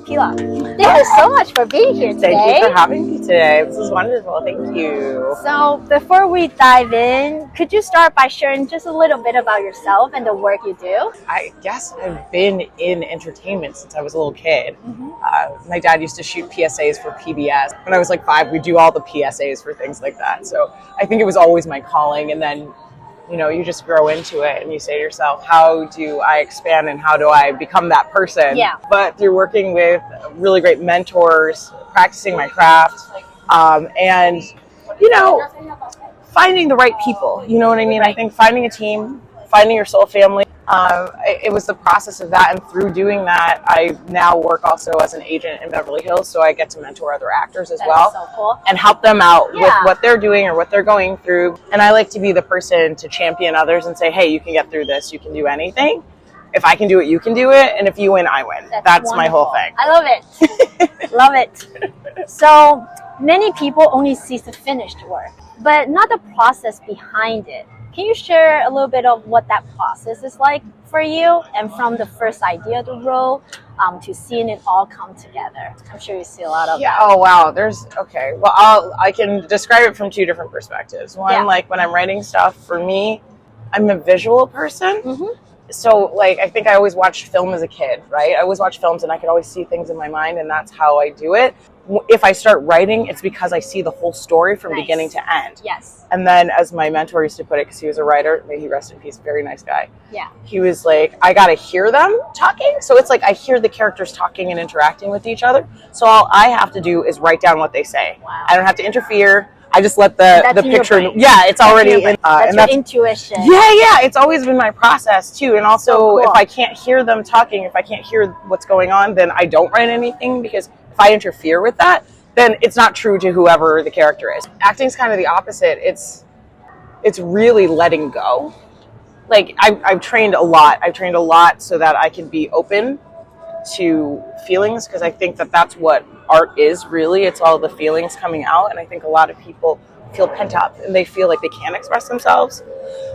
Pilar. Thank you so much for being here today. Thank you for having me today. This is wonderful. Thank you. So before we dive in, could you start by sharing just a little bit about yourself and the work you do? I guess I've been in entertainment since I was a little kid. My dad used to shoot PSAs for PBS. When I was like 5, we'd do all the PSAs for things like that. So I think it was always my calling. And then, you know, you just grow into it and you say to yourself, how do I expand and how do I become that person? Yeah. But through working with really great mentors, practicing my craft, and, you know, finding the right people. You know what I mean? I think finding a team, finding your soul family, it was the process of that. And through doing that, I now work also as an agent in Beverly Hills. So I get to mentor other actors as well. So cool. And help them out with what they're doing or what they're going through. And I like to be the person to champion others and say, hey, you can get through this. You can do anything. If I can do it, you can do it. And if you win, I win. That's my whole thing. I love it. Love it. So many people only see the finished work, but not the process behind it. Can you share a little bit of what that process is like for you, and from the first idea of the role to seeing it all come together? I'm sure you see a lot of that. Oh, wow. Okay. Well, I can describe it from 2 different perspectives. One, like when I'm writing stuff, for me, I'm a visual person. So, like, I think I always watched film as a kid, right? I always watched films and I could always see things in my mind, and that's how I do it. If I start writing, it's because I see the whole story from beginning to end. Yes. And then, as my mentor used to put it, because he was a writer, may he rest in peace, very nice guy. Yeah. He was like, I got to hear them talking. So it's like I hear the characters talking and interacting with each other. So all I have to do is write down what they say. Wow. I don't have to interfere. I just let the picture. Yeah, it's already in. That's your intuition. Yeah. It's always been my process too. And also, if I can't hear them talking, if I can't hear what's going on, then I don't write anything, because if I interfere with that, then it's not true to whoever the character is. Acting's kind of the opposite. It's really letting go. Like I've trained a lot. I've trained a lot so that I can be open to feelings, because I think that that's what art is really. It's all the feelings coming out, and I think a lot of people feel pent up and they feel like they can't express themselves.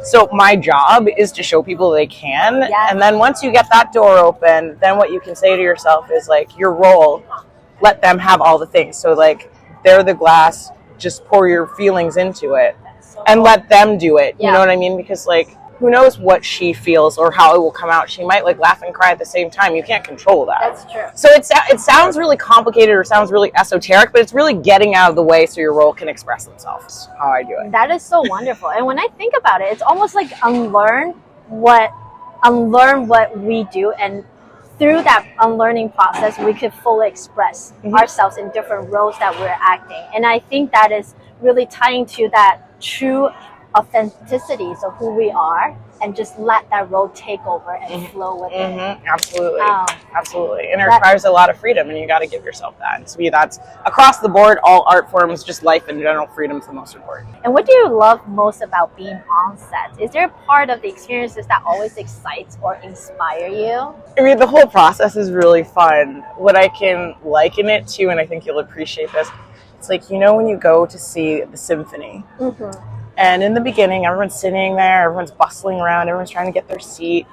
So my job is to show people they can. And then once you get that door open, then what you can say to yourself is like, your role, let them have all the things. So like, they're the glass, just pour your feelings into it and let them do it. You know what I mean? Because like, who knows what she feels or how it will come out. She might like laugh and cry at the same time. You can't control that. That's true. So it sounds really complicated or sounds really esoteric, but it's really getting out of the way so your role can express themselves. How I do it. That is so wonderful. And when I think about it, it's almost like unlearn what we do, and through that unlearning process, we could fully express ourselves in different roles that we're acting. And I think that is really tying to that true authenticities of who we are, and just let that role take over and flow with it. Absolutely. Absolutely. And it requires a lot of freedom, and you got to give yourself that. And to me, that's across the board, all art forms, just life in general, freedom is the most important. And what do you love most about being on set? Is there a part of the experiences that always excites or inspire you? I mean, the whole process is really fun. What I can liken it to, and I think you'll appreciate this, it's like, you know, when you go to see the symphony, and in the beginning, everyone's sitting there, everyone's bustling around, everyone's trying to get their seat.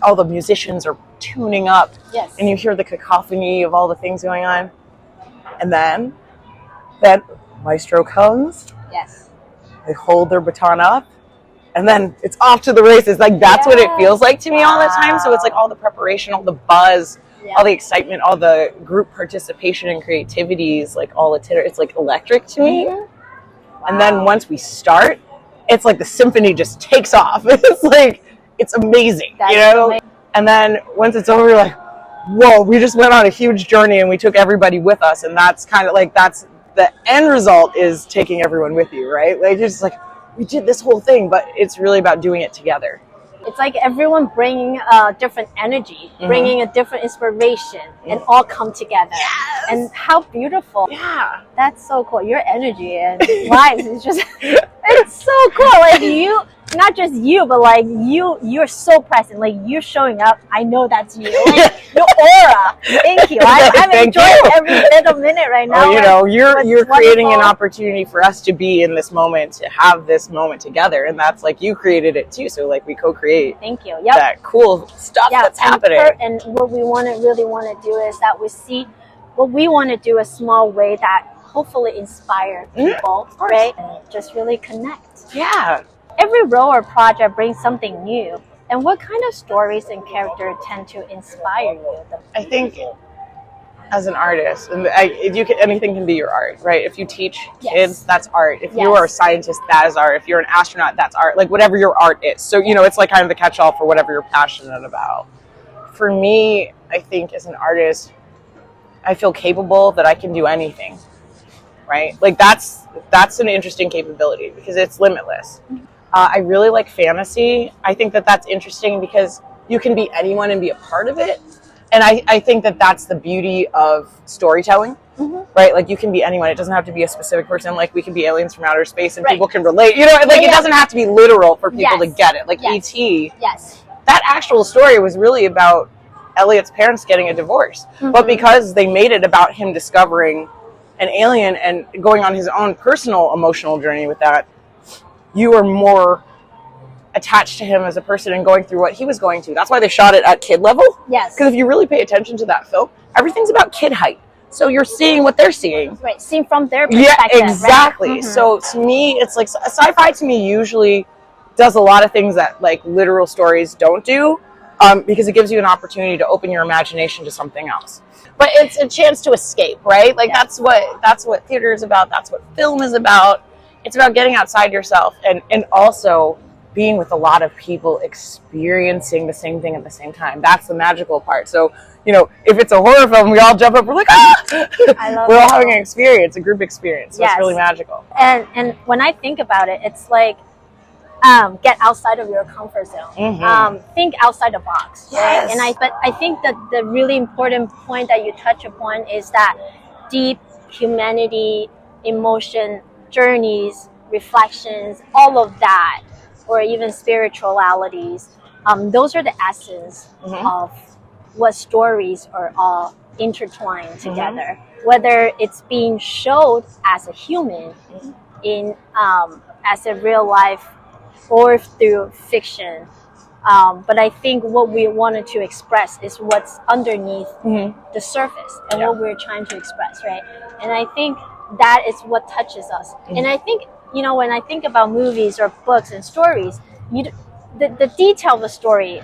All the musicians are tuning up, and you hear the cacophony of all the things going on. And then maestro comes. They hold their baton up, and then it's off to the races. Like that's what it feels like to me all the time. So it's like all the preparation, all the buzz, all the excitement, all the group participation and creativity is like all it's like electric to me. And then once we start, it's like the symphony just takes off. It's like, it's amazing, you know? Amazing. And then once it's over, you're like, whoa, we just went on a huge journey and we took everybody with us. And that's kind of like, that's the end result, is taking everyone with you, right? Like, you're just like, we did this whole thing, but it's really about doing it together. It's like everyone bringing a different energy, bringing a different inspiration, and all come together. And how beautiful. Yeah. That's so cool. Your energy and lives is just It's so cool. Like you, not just you, but like you're so present. Like you're showing up. I know that's you. Like your aura. Thank you. I'm enjoying every little minute right now. You're creating an opportunity for us to be in this moment, to have this moment together, and that's like you created it too. So like we co-create. Thank you. Yep. That cool stuff that's happening. And what we really want to do is that we see what we want to do a small way that hopefully inspire people, right? And just really connect. Yeah. Every role or project brings something new. And what kind of stories and characters tend to inspire you? I think as an artist, and anything can be your art, right? If you teach kids, that's art. If you are a scientist, that is art. If you're an astronaut, that's art. Like whatever your art is. So, it's like kind of the catch-all for whatever you're passionate about. For me, I think as an artist, I feel capable that I can do anything. Right? Like that's an interesting capability because it's limitless. I really like fantasy. I think that that's interesting because you can be anyone and be a part of it. And I think that that's the beauty of storytelling, right? Like you can be anyone. It doesn't have to be a specific person. Like we can be aliens from outer space and people can relate. It doesn't have to be literal for people to get it. Like E.T. Yes. That actual story was really about Elliot's parents getting a divorce. But because they made it about him discovering an alien and going on his own personal emotional journey with that, you are more attached to him as a person and going through what he was going through. That's why they shot it at kid level. Yes. Because if you really pay attention to that film, everything's about kid height. So you're seeing what they're seeing. Right, seen from their perspective. Yeah, exactly. Right? So to me, it's like sci-fi to me usually does a lot of things that like literal stories don't do, because it gives you an opportunity to open your imagination to something else. But it's a chance to escape, right? Like that's what theater is about. That's what film is about. It's about getting outside yourself and also being with a lot of people experiencing the same thing at the same time. That's the magical part. So, if it's a horror film, we all jump up, we're like, ah! We're all having an experience, a group experience. So it's really magical. And when I think about it, it's like, get outside of your comfort zone. Think outside the box, right? But I think that the really important point that you touch upon is that deep humanity, emotion, journeys, reflections, all of that, or even spiritualities, those are the essence of what stories are all intertwined together. Whether it's being showed as a human in as a real life or through fiction. But I think what we wanted to express is what's underneath the surface and what we're trying to express, right? And I think that is what touches us. And I think, when I think about movies or books and stories, the detail of the story,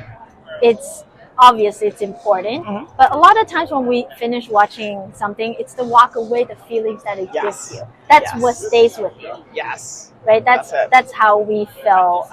it's obviously it's important. But a lot of times when we finish watching something, it's the walk away, the feelings that it gives you. That's what stays with you. Yes. Right? That's how we feel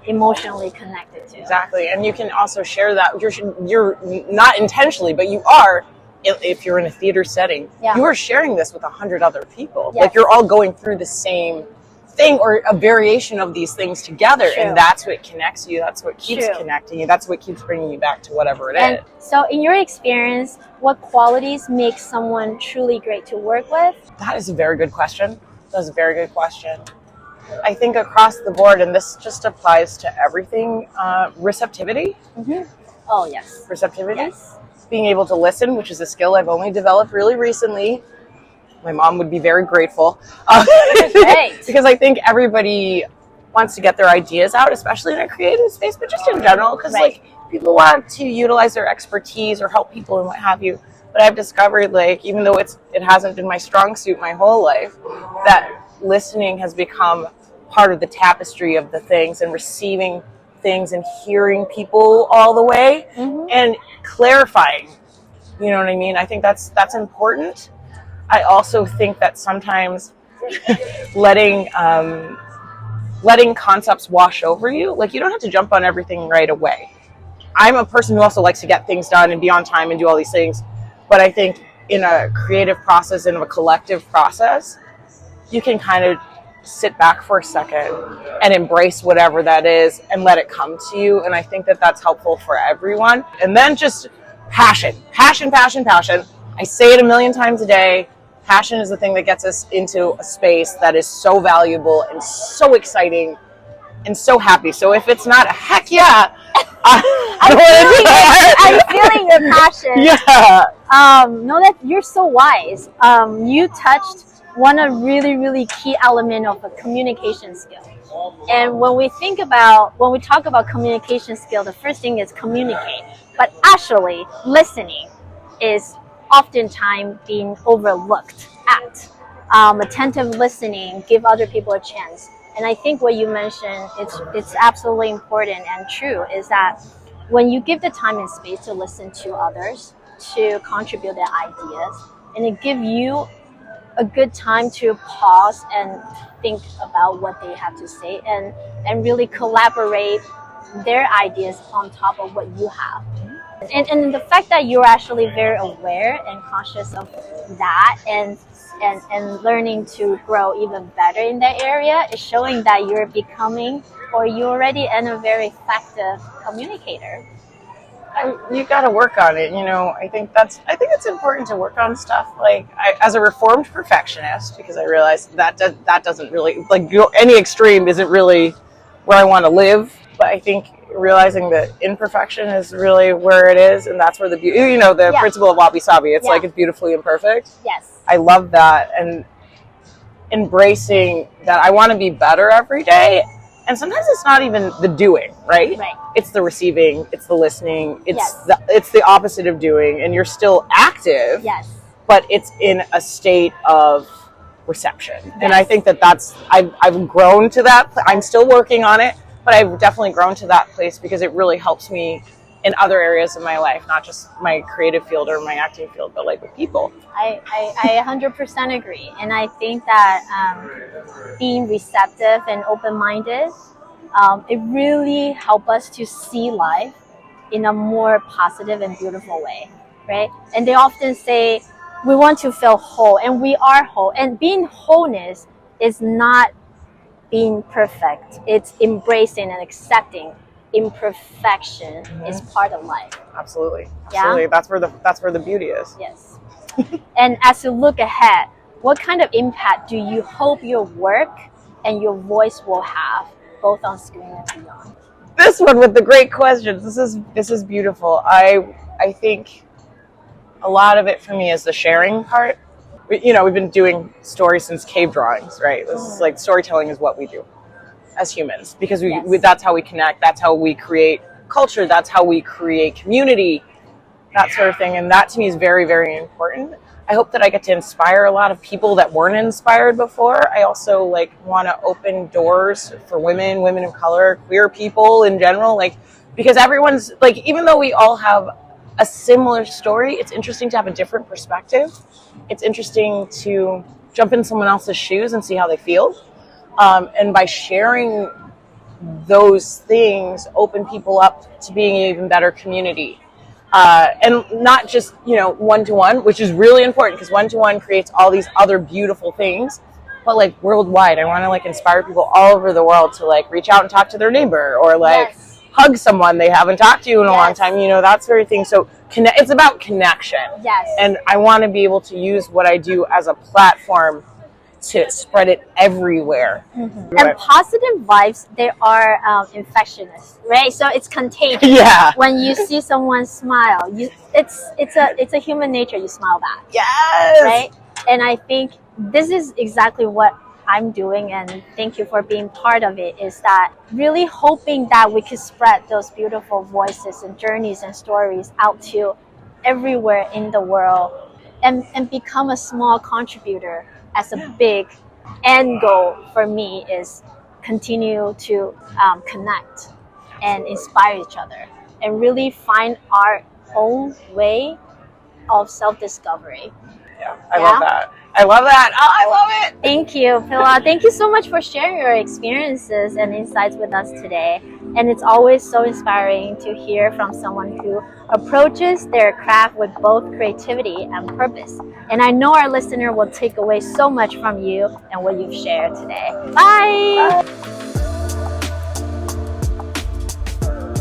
emotionally connected to. Exactly. And you can also share that. You're not intentionally, but you are. If you're in a theater setting, you are sharing this with 100 other people. Like you're all going through the same thing or a variation of these things together. And that's what connects you. That's what keeps connecting you. That's what keeps bringing you back to whatever it is. So in your experience, what qualities make someone truly great to work with? That is a very good question. That's a very good question. I think across the board, and this just applies to everything, receptivity. Oh, yes. Receptivity. Yes. Being able to listen, which is a skill I've only developed really recently. My mom would be very grateful. Because I think everybody wants to get their ideas out, especially in a creative space, but just in general, because like people want to utilize their expertise or help people and what have you. But I've discovered, like, even though it hasn't been my strong suit my whole life, that listening has become part of the tapestry of the things and receiving things and hearing people all the way and clarifying. You know what I mean? I think that's important. I also think that sometimes letting concepts wash over you, like you don't have to jump on everything right away. I'm a person who also likes to get things done and be on time and do all these things. But I think in a creative process, in a collective process, you can kind of sit back for a second and embrace whatever that is and let it come to you. And I think that that's helpful for everyone. And then just passion. I say it a million times a day. Passion is the thing that gets us into a space that is so valuable and so exciting and so happy. So if it's not a heck yeah, I'm feeling your passion. Yeah. Know that you're so wise. You touched one a really key element of a communication skill. And when we talk about communication skill, the first thing is communicate. But actually, listening is oftentimes being overlooked at. Attentive listening, give other people a chance. And I think what you mentioned, it's absolutely important and true, is that when you give the time and space to listen to others, to contribute their ideas, and it gives you a good time to pause and think about what they have to say and really collaborate their ideas on top of what you have. And the fact that you're actually very aware and conscious of that and learning to grow even better in that area is showing that you're becoming, or you're already a very effective communicator. You got to work on it. I think it's important to work on stuff. Like as a reformed perfectionist, because I realized that doesn't really, like, any extreme isn't really where I want to live. But I think realizing that imperfection is really where it is, and that's where the beauty, the principle of wabi sabi. It's like it's beautifully imperfect. Yes, I love that, and embracing that I want to be better every day. And sometimes it's not even the doing, right? It's the receiving, it's the listening, it's the opposite of doing, and you're still active. Yes. But it's in a state of reception. Yes. And I think I've grown to that. I'm still working on it, but I've definitely grown to that place because it really helps me in other areas of my life, not just my creative field or my acting field, but like with people. I 100% agree. And I think that being receptive and open-minded, it really helps us to see life in a more positive and beautiful way, right? And they often say, we want to feel whole, and we are whole. And being wholeness is not being perfect. It's embracing and accepting imperfection is part of life. Absolutely. Yeah? That's where the beauty is. Yes. And as you look ahead, what kind of impact do you hope your work and your voice will have, both on screen and beyond? This one with the great questions. This is beautiful. I think a lot of it for me is the sharing part. We've been doing stories since cave drawings, right? This is like storytelling is what we do as humans, because that's how we connect, that's how we create culture, that's how we create community, that sort of thing. And that to me is very, very important. I hope that I get to inspire a lot of people that weren't inspired before. I also want to open doors for women of color, queer people in general, because everyone's even though we all have a similar story, it's interesting to have a different perspective. It's interesting to jump in someone else's shoes and see how they feel. And by sharing those things, open people up to being an even better community. And not just, one-to-one, which is really important, because one-to-one creates all these other beautiful things, but worldwide. I want to inspire people all over the world to reach out and talk to their neighbor, or hug someone they haven't talked to in a long time, that sort of thing. So it's about connection. Yes. And I want to be able to use what I do as a platform to spread it everywhere. Mm-hmm. And positive vibes, they are infectious, right? So it's contagious. Yeah. When you see someone smile, it's a human nature. You smile back. Yes. Right. And I think this is exactly what I'm doing, and thank you for being part of it, is that really hoping that we could spread those beautiful voices and journeys and stories out to everywhere in the world, and become a small contributor, as a big end goal for me is continue to connect and inspire each other and really find our own way of self-discovery. Yeah, I love that. I love that. Oh, I love it. Thank you, Pilar. Thank you so much for sharing your experiences and insights with us today. And it's always so inspiring to hear from someone who approaches their craft with both creativity and purpose. And I know our listener will take away so much from you and what you've shared today. Bye. Bye.